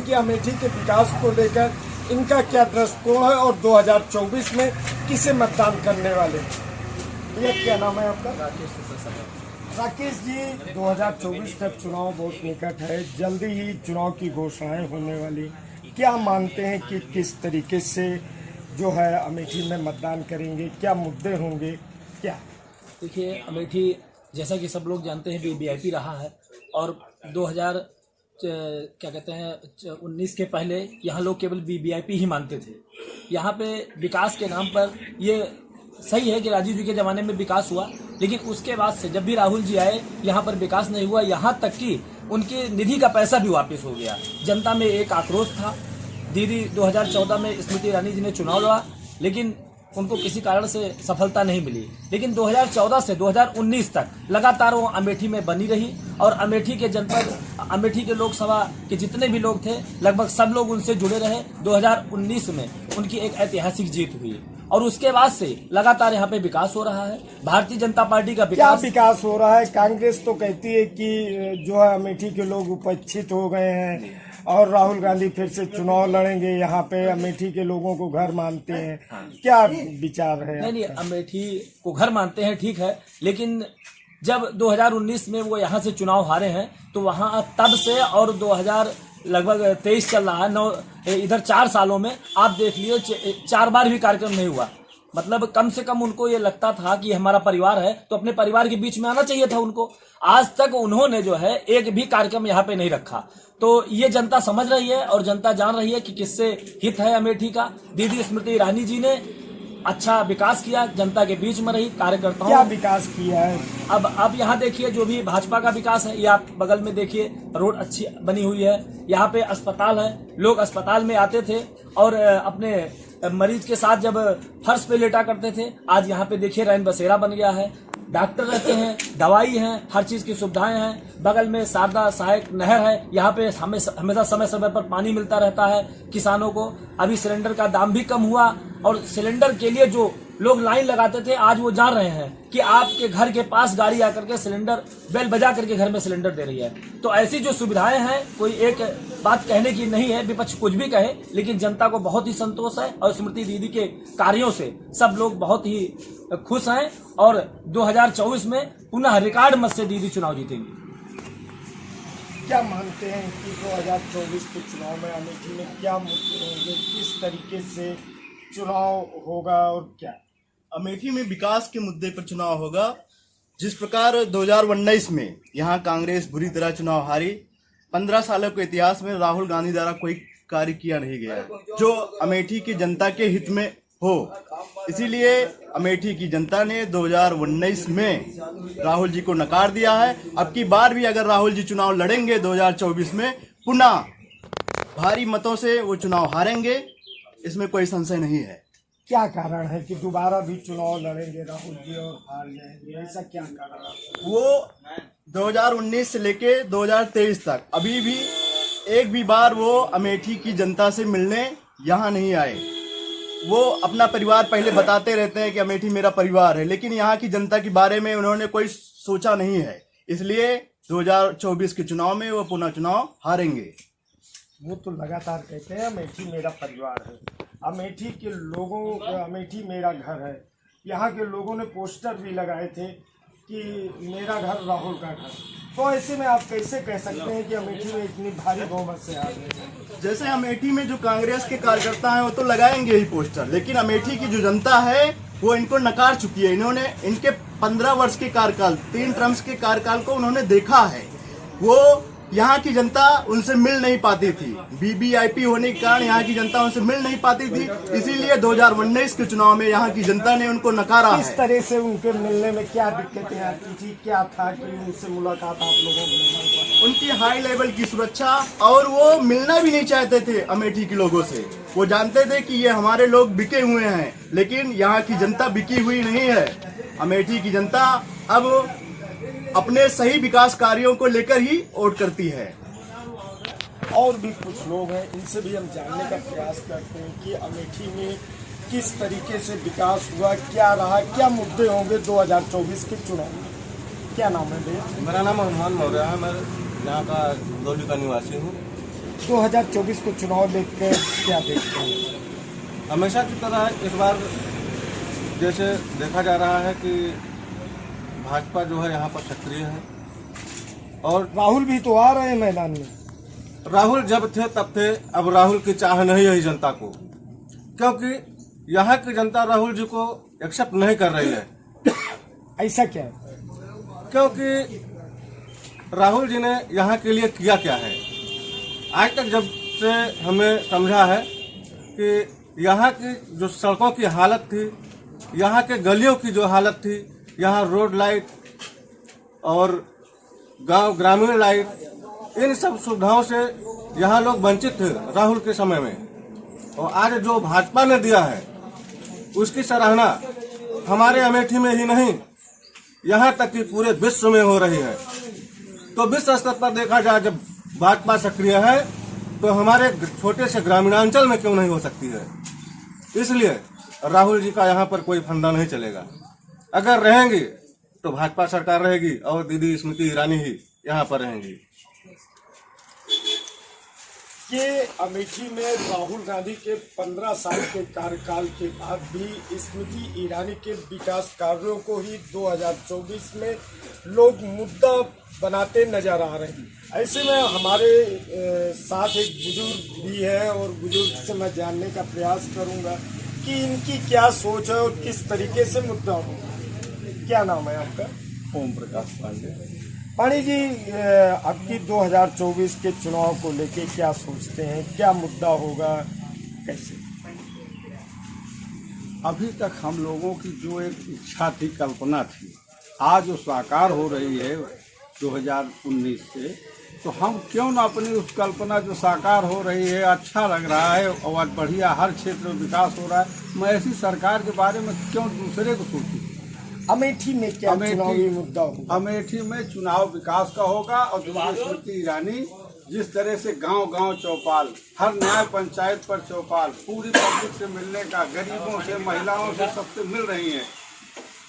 कि अमेठी के विकास को लेकर इनका क्या दृष्टिकोण है और 2024 में किसे मतदान करने वाले। ये क्या नाम है आपका? राकेश जी, 2024 का चुनाव बहुत निकट है, जल्दी ही चुनाव की घोषणाएं होने वाली, क्या मानते हैं कि किस तरीके से जो है अमेठी में मतदान करेंगे, क्या मुद्दे होंगे क्या? देखिए, अमेठी जैसा कि सब लोग जानते हैं वीवीआईपी रहा है और 2000 क्या कहते हैं 19 के पहले यहाँ लोग केवल वीवीआईपी ही मानते थे। यहाँ पे विकास के नाम पर ये सही है कि राजीव जी के ज़माने में विकास हुआ, लेकिन उसके बाद से जब भी राहुल जी आए यहाँ पर विकास नहीं हुआ। यहाँ तक कि उनकी निधि का पैसा भी वापस हो गया। जनता में एक आक्रोश था। दीदी 2014 में स्मृति ईरानी जी ने चुनाव लड़ा, लेकिन उनको किसी कारण से सफलता नहीं मिली। लेकिन 2014 से 2019 तक लगातार वो अमेठी में बनी रही और अमेठी के जनपद, अमेठी के लोकसभा के जितने भी लोग थे लगभग सब लोग उनसे जुड़े रहे। 2019 में उनकी एक ऐतिहासिक जीत हुई और उसके बाद से लगातार यहाँ पे विकास हो रहा है। भारतीय जनता पार्टी का क्या विकास हो रहा है? कांग्रेस तो कहती है कि जो है अमेठी के लोग उपेक्षित हो गए हैं और राहुल गांधी फिर से चुनाव लड़ेंगे, यहाँ पे अमेठी के लोगों को घर मानते हैं, क्या विचार है? नहीं, अमेठी को घर मानते हैं, ठीक है, लेकिन जब 2019 में वो यहाँ से चुनाव हारे हैं तो वहाँ तब से और 2000 लगभग 23 चल रहा है, इधर 4 सालों में आप देख लिए 4 बार भी कार्यक्रम नहीं हुआ। मतलब कम से कम उनको ये लगता था कि हमारा परिवार है तो अपने परिवार के बीच में आना चाहिए था उनको। आज तक उन्होंने जो है एक भी कार्यक्रम यहाँ पे नहीं रखा। तो ये जनता समझ रही है और जनता जान रही है कि किससे हित है अमेठी का। दीदी स्मृति ईरानी जी ने अच्छा विकास किया, जनता के बीच में रही, कार्यकर्ताओं क्या विकास किया है? अब यहाँ देखिए जो भी भाजपा का विकास है, ये आप बगल में देखिए रोड अच्छी बनी हुई है, यहाँ पे अस्पताल है, लोग अस्पताल में आते थे और अपने मरीज के साथ जब फर्श पे लेटा करते थे, आज यहाँ पे देखिए रैन बसेरा बन गया है, डॉक्टर रहते हैं, दवाई है, हर चीज की सुविधाएं हैं। बगल में शारदा सहायक नहर है, यहाँ पे हमेशा समय समय पर पानी मिलता रहता है किसानों को। अभी सिलेंडर का दाम भी कम हुआ और सिलेंडर के लिए जो लोग लाइन लगाते थे आज वो जान रहे हैं कि आपके घर के पास गाड़ी आकर के सिलेंडर बेल बजा करके घर में सिलेंडर दे रही है। तो ऐसी जो सुविधाएं हैं, कोई एक बात कहने की नहीं है, विपक्ष कुछ भी कहे, लेकिन जनता को बहुत ही संतोष है और स्मृति दीदी के कार्यों से सब लोग बहुत ही खुश हैं और 2024 में पुनः रिकॉर्ड मत से दीदी चुनाव जीतेंगी। क्या मानते हैं कि 2024 के चुनाव में अमेठी में क्या मुद्दे होंगे, किस तरीके से चुनाव होगा और क्या? अमेठी में विकास के मुद्दे पर चुनाव होगा। जिस प्रकार 2019 में यहाँ कांग्रेस बुरी तरह चुनाव हारी, 15 सालों के इतिहास में राहुल गांधी द्वारा कोई कार्य किया नहीं गया जो अमेठी की जनता के हित में हो। इसीलिए अमेठी की जनता ने 2019 में राहुल जी को नकार दिया है। अब की बार भी अगर राहुल जी चुनाव लड़ेंगे 2024 में पुनः भारी मतों से वो चुनाव हारेंगे, इसमें कोई संशय नहीं है। क्या कारण है कि दोबारा भी चुनाव लड़ेंगे राहुल जी और हार जाएंगे, ऐसा क्या कारण है? वो 2019 से लेके 2023 तक अभी भी एक भी बार वो अमेठी की जनता से मिलने यहाँ नहीं आए। वो अपना परिवार पहले बताते रहते हैं कि अमेठी मेरा परिवार है, लेकिन यहाँ की जनता के बारे में उन्होंने कोई सोचा नहीं है। इसलिए 2024 के चुनाव में वो पुनः चुनाव हारेंगे। वो तो लगातार कहते हैं अमेठी मेरा परिवार है, अमेठी के लोगों, अमेठी मेरा घर है। यहाँ के लोगों ने पोस्टर भी लगाए थे कि मेरा घर राहुल का घर। तो ऐसे में आप कैसे कह सकते हैं कि अमेठी में इतनी भारी बहुमत से आ गए? जैसे अमेठी में जो कांग्रेस के कार्यकर्ता हैं वो तो लगाएंगे ही पोस्टर, लेकिन अमेठी की जो जनता है वो इनको नकार चुकी है। इन्होंने इनके 15 वर्ष के कार्यकाल, 3 टर्म्स के कार्यकाल को उन्होंने देखा है। वो यहाँ की जनता उनसे मिल नहीं पाती थी, वीवीआईपी होने के कारण यहाँ की जनता उनसे मिल नहीं पाती थी। इसीलिए 2019 के चुनाव में यहाँ की जनता ने उनको नकारा है। किस तरह से उनके मिलने में क्या दिक्कतें आती थी, क्या था कि उनसे मुलाकात आप लोगों को? उनकी हाई लेवल की सुरक्षा, और वो मिलना भी नहीं चाहते थे अमेठी के लोगों से। वो जानते थे कि ये हमारे लोग बिके हुए हैं, लेकिन यहाँ की जनता बिकी हुई नहीं है। अमेठी की जनता अब अपने सही विकास कार्यों को लेकर ही वोट करती है। और भी कुछ लोग हैं, इनसे भी हम जानने का प्रयास करते हैं कि अमेठी में किस तरीके से विकास हुआ, क्या रहा, क्या मुद्दे होंगे 2024 के चुनाव में। क्या नाम है भैया? मेरा नाम हनुमान मौर्य है, मैं यहाँ का दौली का निवासी हूँ। 2024 को चुनाव लेकर क्या देखते हैं? हमेशा की तरह इस बार जैसे देखा जा रहा है कि भाजपा जो है यहाँ पर सक्रिय है और राहुल भी तो आ रहे हैं मैदान में। राहुल जब थे तब थे, अब राहुल की चाह नहीं है जनता को, क्योंकि यहाँ की जनता राहुल जी को एक्सेप्ट नहीं कर रही है। ऐसा क्या है? क्योंकि राहुल जी ने यहाँ के लिए किया क्या है? आज तक जब से हमें समझा है कि यहाँ की जो सड़कों की हालत थी, यहाँ के गलियों की जो हालत थी, यहाँ रोड लाइट और गांव ग्रामीण लाइट, इन सब सुविधाओं से यहाँ लोग वंचित थे राहुल के समय में। और आज जो भाजपा ने दिया है उसकी सराहना हमारे अमेठी में ही नहीं, यहाँ तक कि पूरे विश्व में हो रही है। तो विश्व स्तर पर देखा जाए, जब भाजपा सक्रिय है तो हमारे छोटे से ग्रामीणांचल में क्यों नहीं हो सकती है? इसलिए राहुल जी का यहाँ पर कोई फंदा नहीं चलेगा। अगर रहेंगी तो भाजपा सरकार रहेगी और दीदी स्मृति ईरानी ही यहाँ पर रहेंगी। कि अमेठी में राहुल गांधी के 15 साल के कार्यकाल के बाद भी स्मृति ईरानी के विकास कार्यों को ही 2024 में लोग मुद्दा बनाते नजर आ रहे हैं। ऐसे में हमारे साथ एक बुजुर्ग भी है और बुजुर्ग से मैं जानने का प्रयास करूंगा कि इनकी क्या सोच है और किस तरीके से मुद्दा होगा। क्या नाम है आपका? ओम प्रकाश पांडे। पानी जी, आपकी 2024 के चुनाव को लेके क्या सोचते हैं? क्या मुद्दा होगा? कैसे? अभी तक हम लोगों की जो एक इच्छा थी, कल्पना थी, आज वो साकार हो रही है 2019 से, तो हम क्यों ना अपनी उस कल्पना जो साकार हो रही है, अच्छा लग रहा है और आज बढ़िया हर क्षेत्र में विकास हो रहा है, मैं ऐसी सरकार के बारे में क्यों दूसरे को सोचूं? अमेठी में क्या चुनावी मुद्दा होगा? अमेठी में चुनाव विकास का होगा और दूसरी स्मृति ईरानी जिस तरह से गांव-गांव चौपाल, हर न्याय पंचायत पर चौपाल, पूरी पब्लिक से मिलने का, गरीबों से, महिलाओं से, सबसे मिल रही हैं।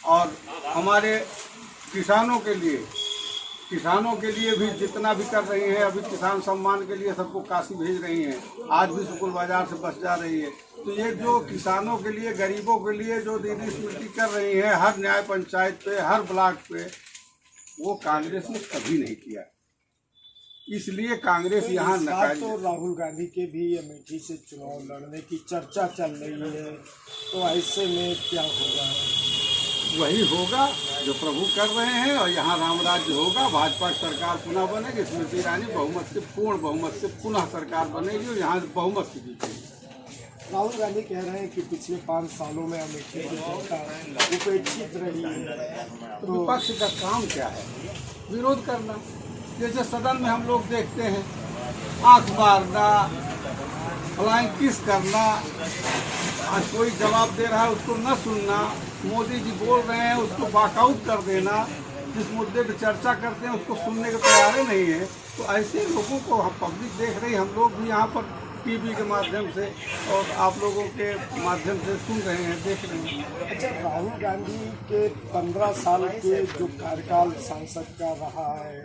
और हमारे किसानों के लिए भी जितना भी कर रही हैं, अभी किसान सम्मान के लिए सबको काशी भेज रही हैं, आज भी सुकुल बाजार से बस जा रही है। तो ये जो किसानों के लिए, गरीबों के लिए जो दीदी स्मृति कर रही है हर न्याय पंचायत पे, हर ब्लॉक पे, वो कांग्रेस ने कभी नहीं किया। इसलिए कांग्रेस तो यहाँ नकारात्मक। तो राहुल गांधी के भी अमेठी से चुनाव लड़ने की चर्चा चल रही है, तो ऐसे में क्या होगा? वही होगा जो प्रभु कर रहे हैं और यहाँ राम राज्य होगा, भाजपा की सरकार पुनः बनेगी, स्मृति ईरानी पूर्ण बहुमत से पुनः सरकार बनेगी और यहाँ बहुमत से जीतेगी। राहुल गांधी कह रहे हैं कि पिछले 5 सालों में अमेठी की जनता उपेक्षित रही है। तो विपक्ष का काम क्या है? विरोध करना। जैसे सदन में हम लोग देखते हैं, आंख मारना, फ्लाइंग किस करना, आज कोई जवाब दे रहा है उसको न सुनना, मोदी जी बोल रहे हैं उसको वॉकआउट कर देना, जिस मुद्दे पर चर्चा करते हैं उसको सुनने के तैयार नहीं है। तो ऐसे लोगों को हम पब्लिक देख रही, हम लोग भी यहाँ पर टीवी के माध्यम से और आप लोगों के माध्यम से सुन रहे हैं, देख रहे हैं। अच्छा, राहुल गांधी के 15 साल के जो कार्यकाल सांसद का रहा है,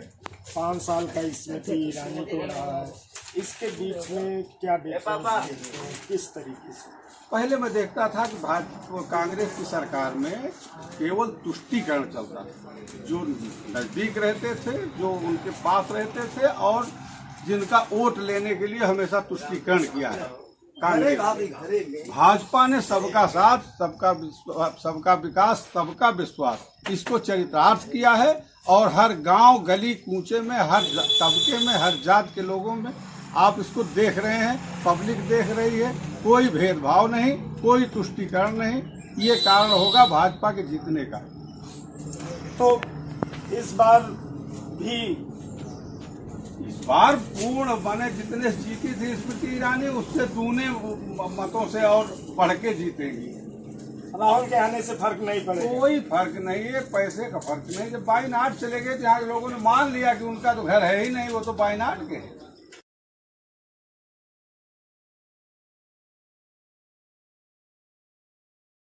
5 साल का स्मृति ईरानी को रहा है, इसके बीच में क्या डिफरेंस देखते हैं? किस तरीके से? पहले मैं देखता था कि कांग्रेस की सरकार में केवल तुष्टीकरण चलता था, जो नजदीक रहते थे, जो उनके पास रहते थे और जिनका वोट लेने के लिए हमेशा तुष्टीकरण किया है कांग्रेस। भाजपा ने सबका साथ, सबका विकास, सबका विश्वास, इसको चरितार्थ किया है और हर गांव, गली, कूचे में, हर तबके में, हर जात के लोगों में आप इसको देख रहे हैं, पब्लिक देख रही है। कोई भेदभाव नहीं, कोई तुष्टीकरण नहीं। ये कारण होगा भाजपा के जीतने का। तो इस बार पूर्ण बने, जितने जीती थी स्मृति ईरानी उससे दूने मतों से और बढ़ के जीतेंगी। राहुल के आने से फर्क नहीं पड़ेगा? कोई फर्क नहीं है, पैसे का फर्क नहीं। जब बाई नाट चले गए तो यहाँ लोगों ने मान लिया कि उनका तो घर है ही नहीं, वो तो बाई नाट के।